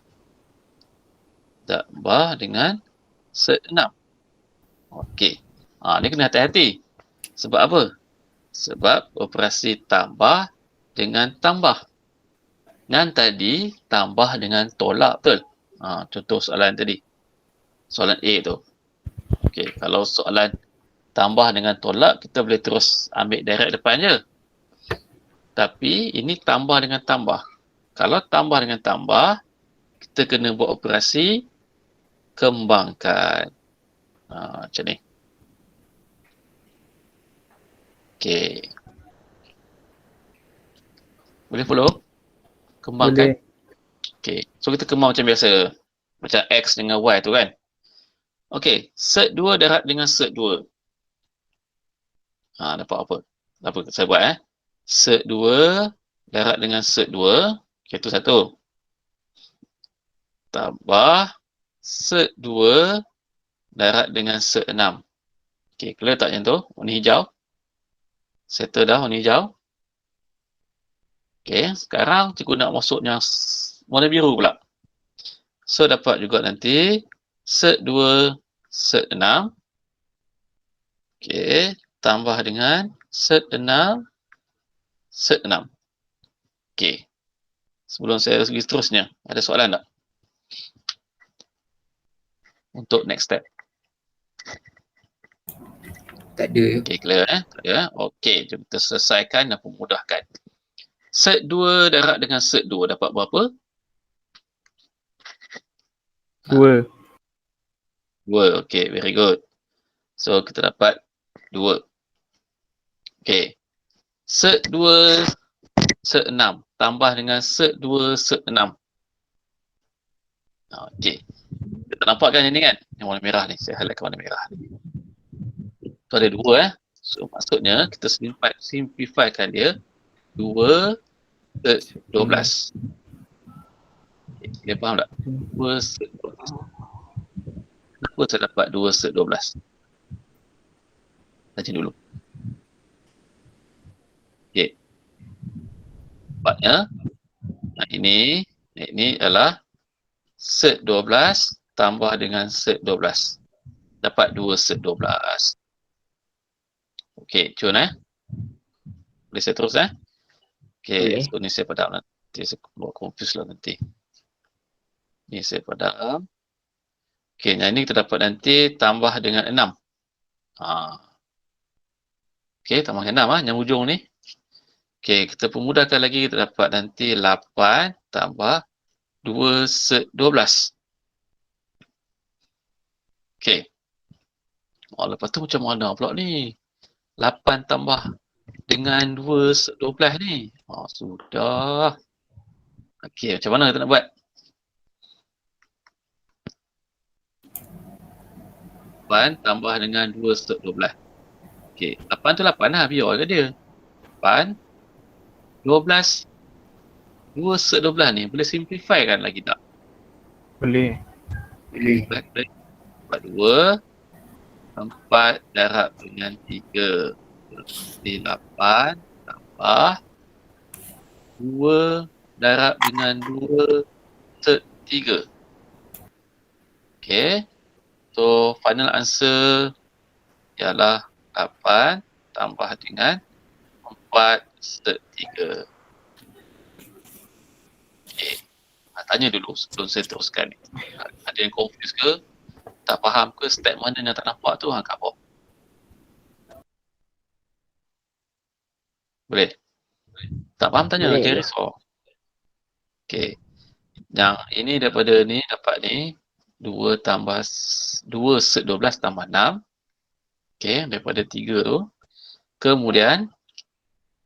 Tambah dengan set 6. Okey. Ni kena hati-hati. Sebab apa? Sebab operasi tambah dengan tambah. Dan tadi tambah dengan tolak, betul? Contoh soalan tadi. Soalan A tu. Okey, kalau soalan tambah dengan tolak, kita boleh terus ambil direct depan je. Tapi ini tambah dengan tambah. Kalau tambah dengan tambah, kita kena buat operasi kembangkan. Macam ni. Okey. Boleh follow? Kembangkan. Boleh. Okey. So kita kembang macam biasa. Macam X dengan Y tu kan. Okey. Set 2 darab dengan set 2. Dapat apa? Apa saya buat Set 2 darab dengan set 2. Okey, tu satu. Tambah set 2 darab dengan set 6. Okey, clear tak yang tu? Warna hijau. Settle dah warna hijau. Okey, sekarang cikgu nak masuk yang warna biru pula. So, dapat juga nanti set 2, set 6. Okey, tambah dengan set 6, set 6. Okey. Sebelum saya pergi seterusnya, ada soalan tak? Untuk next step. Tak ada. Okey, clear Tak ada. Okey, jom kita selesaikan dan pemudahkan. Set 2 darab dengan set 2 dapat berapa? 2. 2. Okey, very good. So, kita dapat 2. Okey. Set 2, set 6. Tambah dengan set 2, set 6. Okey. Kita nampak kan ini kan? Yang warna merah ni. Saya highlight warna merah ni. So, ada 2 So, maksudnya kita simplifykan dia. 2 set 12. Okay, dia faham tak? 2 set 12. Kenapa saya dapat 2 set 12? Baca dulu. Okey. Sebabnya, ini adalah set 12 tambah dengan set 12. Dapat 2 set 12. Okey, cun Boleh saya terus Okey, so ni saya padam nanti. Saya buat confuse lah nanti. Ni saya padam. Okey, yang ni kita dapat nanti tambah dengan 6. Okey, tambah dengan 6 yang ujung ni. Okey, kita pemudahkan lagi, kita dapat nanti 8 tambah 2 set 12. Okey. Lepas tu macam mana pula ni? 8 tambah dengan 2 set 12 ni. Sudah. Okey, macam mana kita nak buat? Tambah dengan 2 set 12. Okey, 8 tu 8 lah, biar ke dia. 8, 12, 2 set 12 ni boleh simplify kan lagi tak? Boleh. Dapat 2, 4 darab dengan 3. Berarti 8 tambah 2 darab dengan 2 set 3. Okay. So, final answer ialah 8 tambah dengan 4 set 3. Okay. Tanya dulu sebelum saya teruskan ni. Ada yang confuse ke? Tak faham ke step mana yang tak nampak tu? Kat bawah. Boleh? Tak faham tanya. Boleh Jangan je. risau. Okay. Yang ini daripada ni dapat ni 2 tambah 2 set 12 tambah 6. Okay. Daripada 3 tu. Kemudian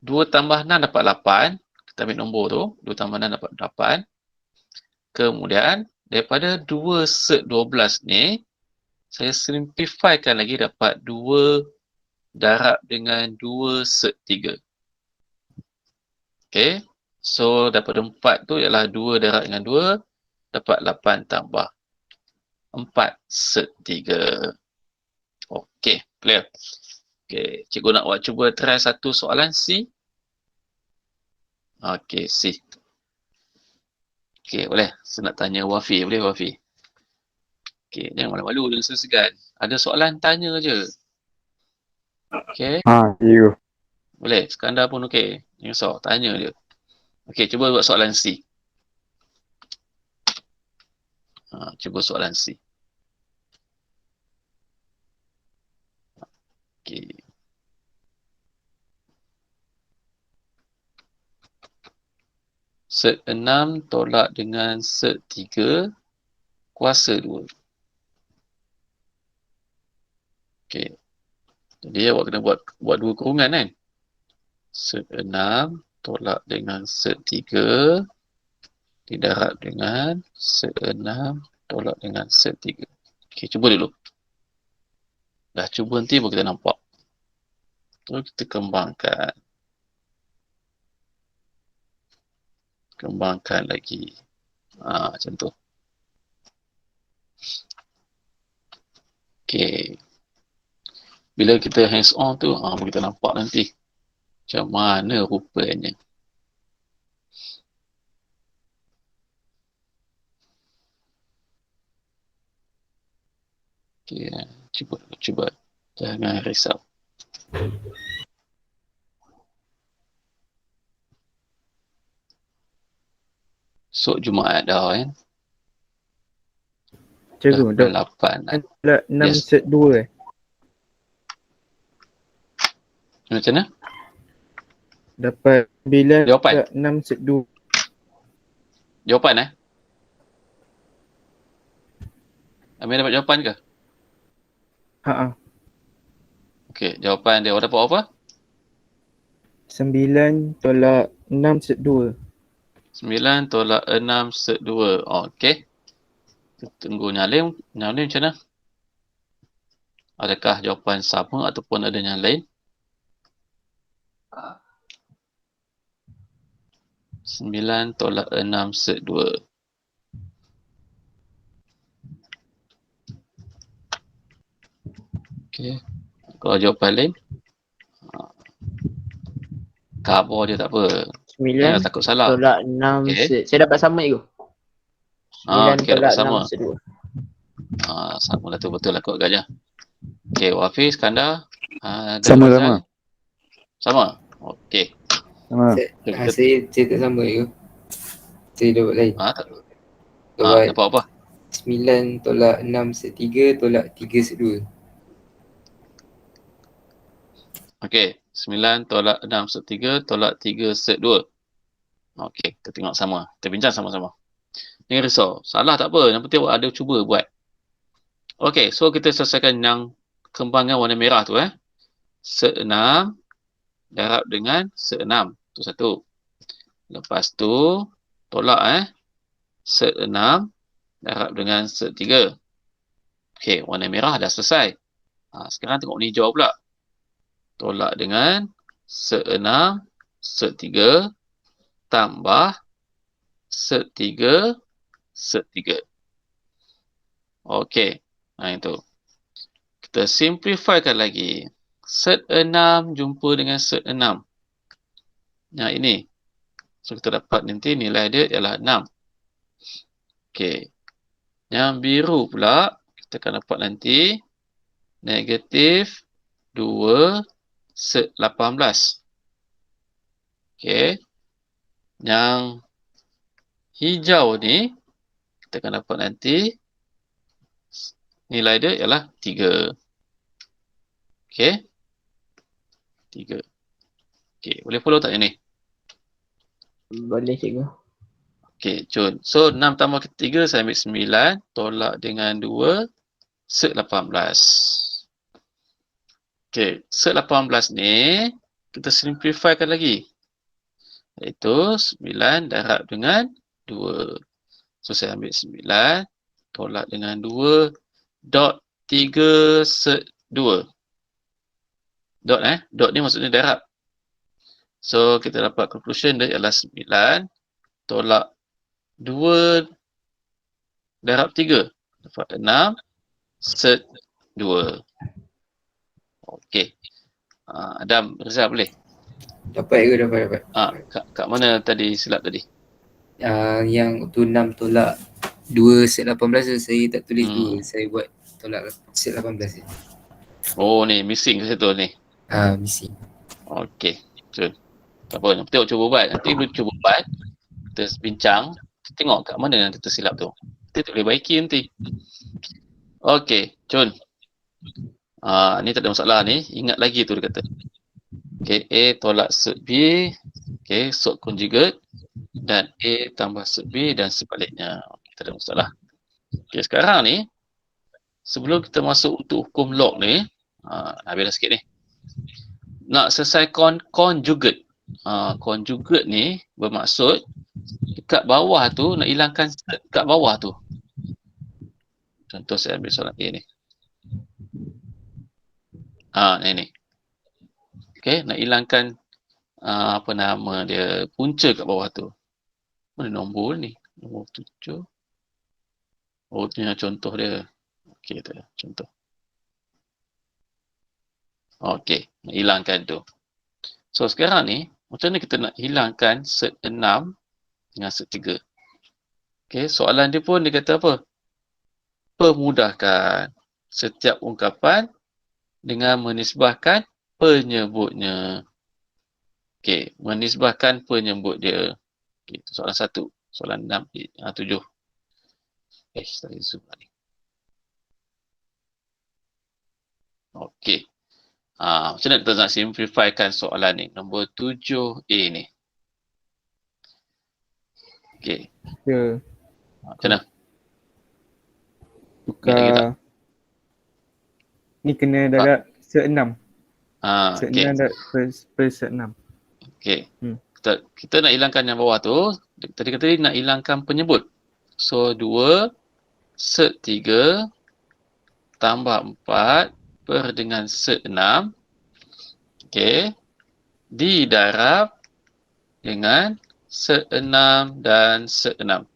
2 tambah 6 dapat 8. Kita ambil nombor tu. 2 tambah 6 dapat 8. Kemudian daripada 2 set 12 ni saya simplifykan lagi dapat 2 darab dengan 2 set 3. Okay. So daripada 4 tu ialah 2 darab dengan 2 dapat 8 tambah 4 set 3. Okay. Clear? Okay. Cikgu nak buat cuba try satu soalan C. Okay. C. Okay. Boleh? Saya nak tanya Wafi. Boleh Wafi? Okay. Jangan malu-malu. Jangan segan. Ada soalan tanya je. Okay. You. Boleh. Skandar pun okey. Jangan risau. Tanya je. Okey, cuba buat soalan C. Cuba soalan C. Okey. Set 6 tolak dengan set 3 kuasa 2. Okey. Jadi awak kena buat dua kurungan kan? Set 6 tolak dengan set 3 didarab dengan set 6 tolak dengan set 3. Okey, cuba dulu. Dah cuba nanti baru kita nampak. Terus kita kembangkan. Kembangkan lagi. Macam tu. Okey. Bila kita hands on tu, baru kita nampak nanti. Macam mana rupanya. Okey, cuba. Jangan risau. Esok Jumaat dah kan? Cikgu, Dah 8 dah. dah 6 Yes. set 2 Macam mana? Dapat 9 Jawapan? 6 set 2. Jawapan Amir dapat jawapan ke? Okey, jawapan dia. Awak dapat apa? 9 tolak 6 set 2. 9 tolak 6 set 2. Okey. Kita tunggu nyalin. Nyalin macam mana? Adakah jawapan sama ataupun ada yang lain? 9 tolak 6 set 2. Okey. Kalau jawapan lain, cover je tak apa. 9 Jangan takut salah. tolak 6 Okey. set. Saya dapat sama je. 9 Okey, tolak dapat sama. 6 set 2. Sama lah tu. Betul lah kot agaknya. Okey, Wafi, Skandar. Sama-sama. Sama? Okey. Sama. Saya tak sama je. Saya dapat lain. Dapat apa? 9 tolak 6 set 3 tolak 3 set 2. Okey. 9 tolak 6 set 3 tolak 3 set 2. Okey, kita tengok sama. Kita bincang sama-sama. Jangan risau. Salah tak apa. Yang penting awak ada cuba buat. Okey, so kita selesaikan yang kembangan warna merah tu. Set 6 darab dengan set 6. Tu satu. Lepas tu, tolak set 6 darab dengan set 3. Okey, warna merah dah selesai. Sekarang tengok ni hijau pula. Tolak dengan set 6, set 3 tambah set 3, set 3. Okey. Itu. Kita simplifykan lagi. set 6 jumpa dengan set 6. Yang ini. So kita dapat nanti nilai dia ialah 6. Okey. Yang biru pula kita akan dapat nanti negatif 2 set 18. Okey. Yang hijau ni kita akan dapat nanti nilai dia ialah 3. Okey. 3. Okey, boleh follow tak yang ni? Boleh cikgu. Okey, Cun. So 6 tambah 3 saya ambil 9 tolak dengan 2 set 18. Okey, set 18 ni kita simplifykan lagi. Iaitu 9 darab dengan 2. So saya ambil 9 tolak dengan 2 dot 3 set 2. Dot dot ni maksudnya darab. So kita dapat conclusion dia ialah 9 tolak 2 darab 3. Dapat 6 set 2. Okey. Adam, Rizal boleh? Dapat ke? Dapat. Kat mana tadi silap tadi? Yang tu 6 tolak 2 set 18 tu saya tak tulis 2. Saya buat tolak set 18 je. Oh ni, missing ke situ ni. Missing. Okey. Cun. Tak apa, yang penting awak cuba buat. Nanti bila cuba buat, kita bincang, kita tengok kat mana yang tersilap tu. Kita boleh baiki nanti. Okey, Cun. Ni tak ada masalah ni. Ingat lagi tu dia kata. Okey, A tolak set B. Okey, sort conjugate. Dan A tambah set B dan sebaliknya. Tak ada masalah. Okey, sekarang ni, sebelum kita masuk untuk hukum log ni, habis dah sikit ni. Nak selesai conjugate. Conjugate ni bermaksud dekat bawah tu nak hilangkan set dekat bawah tu. Contoh saya ambil soalan A ni. Ni. Okey, nak hilangkan apa nama dia, punca kat bawah tu. Mana nombor ni? Nombor 7. Oh, tu yang contoh dia. Okey, tu contoh. Okey, nak hilangkan tu. So sekarang ni, macam mana kita nak hilangkan set 6 dengan set 3? Okey, soalan dia pun dia kata apa? Permudahkan setiap ungkapan dengan menisbahkan penyebutnya. Okey, menisbahkan penyebut dia. Okey, itu soalan 1. Soalan 7. Tadi zoom ni. Okey. Macam mana kita nak simplifykan soalan ni? Nombor 7A ni. Okey. Ya. Macam mana? Tukar. Ni kena darab set 6. Set Okey. 6 darab per set 6. Okey. Kita nak hilangkan yang bawah tu. Tadi kata nak hilangkan penyebut. So 2 set 3 tambah 4 per dengan set 6. Okey. Didarab dengan set 6 dan set 6.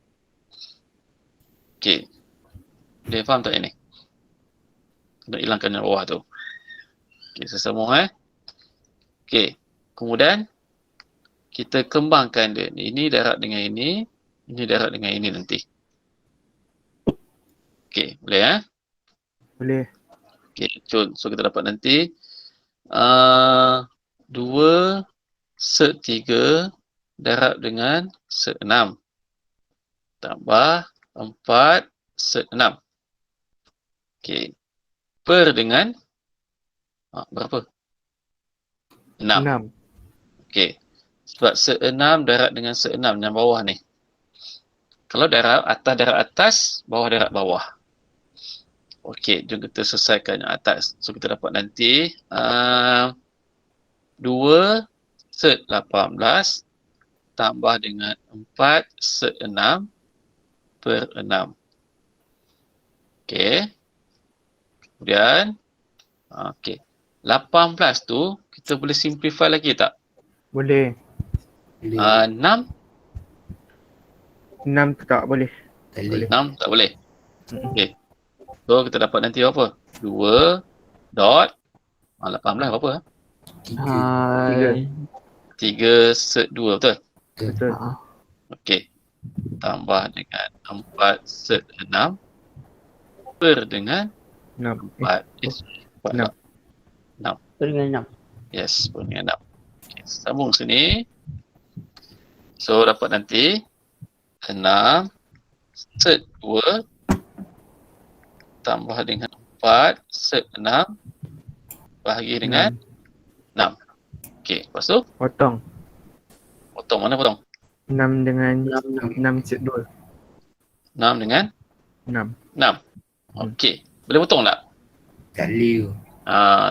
Okey. Dia faham tak ini? Nak hilangkan yang bawah tu. Okey, sesama Okey. Kemudian kita kembangkan dia. Ini darab dengan ini darab dengan ini nanti. Okey, boleh Boleh. Okey, so kita dapat nanti 2 set 3 darab dengan set 6 tambah 4 set 6. Okey. Per dengan berapa? 6. Okey. Sebab set 6 darab dengan set 6 yang bawah ni. Kalau darab atas, bawah darab bawah. Okey, jom kita selesaikan yang atas. So kita dapat nanti 2 set 18 tambah dengan 4 set 6 per 6. Okey. Kemudian, okey. 18 tu, kita boleh simplify lagi tak? Boleh. 6? 6 tak boleh. Boleh. 6 tak boleh. Okey. So kita dapat nanti apa? 2 dot 18 berapa? 3. 3 set 2, betul? Betul. Okey. Tambah dengan 4 set 6 per dengan 6. 4. 4 enam. Dengan 6. Yes, per dengan 6. Okay, sambung sini. So, dapat nanti 6 set 2 tambah dengan 4 set 6 bahagi dengan 6. Okey, lepas tu Potong. potong, mana potong? 6 dengan 6. 6 set 2. 6 dengan 6. 6. Okey, boleh potong tak? Tak boleh tu.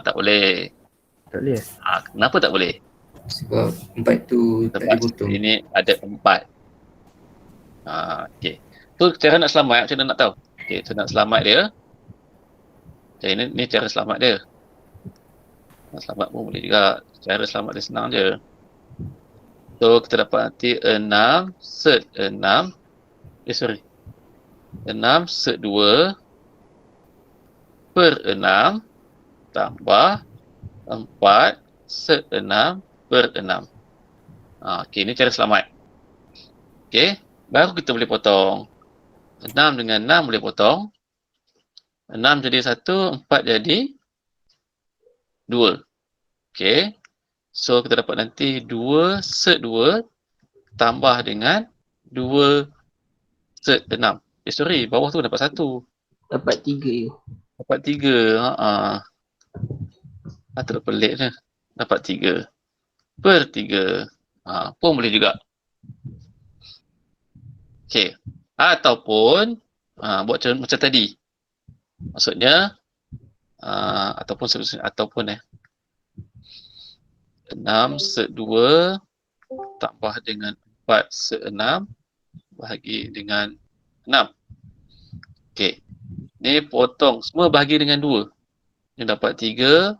Tak boleh. Tak boleh. Kenapa tak boleh? Sebab 4 tu tak boleh Sebab potong. ini ada 4. Okey. Tu cara nak selamat, macam mana nak tahu? Okey, so nak selamat dia. Okay, ni cara selamat dia. Nak selamat pun boleh juga. Cara selamat dia senang je. So, kita dapat nanti 6 set 6. 6 set 2 per 6 tambah 4 set 6 per 6. Okey, ni cara selamat. Okey, baru kita boleh potong. 6 dengan 6 boleh potong. 6 jadi 1, 4 jadi 2. Okey. So, kita dapat nanti 2 set 2 tambah dengan 2 set 6. Sorry, bawah tu dapat 1. Dapat 3 je. Dapat 3. Tak pelik ni. Dapat 3 per 3. Pun boleh juga. Okey. Ataupun buat macam tadi. Maksudnya ataupun 6 set 2 tambah dengan 4 set 6 bahagi dengan 6. Okey. Ni potong. Semua bahagi dengan 2. Ni dapat 3.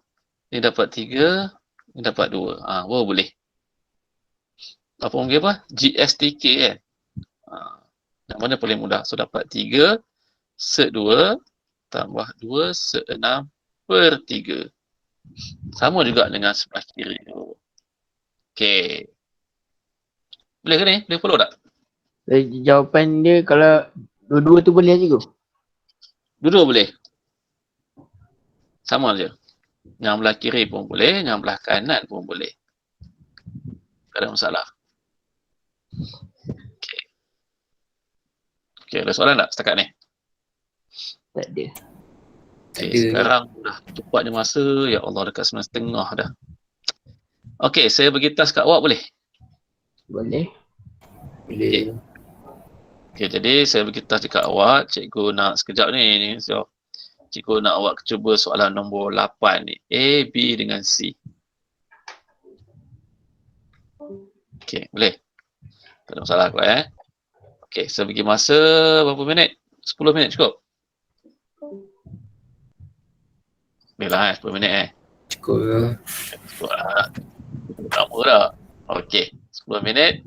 Ni dapat 3. Ni dapat 2. Boleh. Apa panggil apa? GSTK kan? Yang mana paling mudah? So, dapat 3 set 2 tambah 2 set 6 per 3. Sama juga dengan sebelah kiri tu. Okey. Boleh ke ni? Boleh follow tak? Jawapan dia kalau dua-dua tu boleh je ke? Dua-dua boleh. Sama je. Yang belah kiri pun boleh, yang belah kanan pun boleh. Tak ada masalah. Okey. Okey, ada soalan tak setakat ni? Tak ada. Okey, Ada. sekarang dah cepatnya masa. Ya Allah, dekat 9.30 dah. Okey, saya bagi task kat awak boleh? Boleh. Boleh. Okey, jadi saya bagi task dekat awak. Cikgu nak sekejap ni. So, cikgu nak awak cuba soalan nombor 8 ni. A, B dengan C. Okey, boleh? Tak ada masalah kot Okey, saya bagi masa berapa minit? 10 minit cukup? Boleh lah 10 minit Cukup ke? Cukup lah. Lama dah. Okey, 10 minit.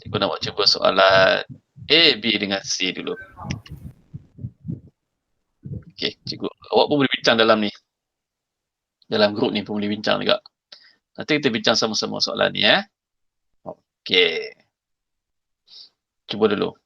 Cikgu nak buat cuba soalan A, B dengan C dulu. Okey, cikgu. Awak pun boleh bincang dalam ni. Dalam grup ni pun boleh bincang juga. Nanti kita bincang sama-sama soalan ni Okey. Cuba dulu.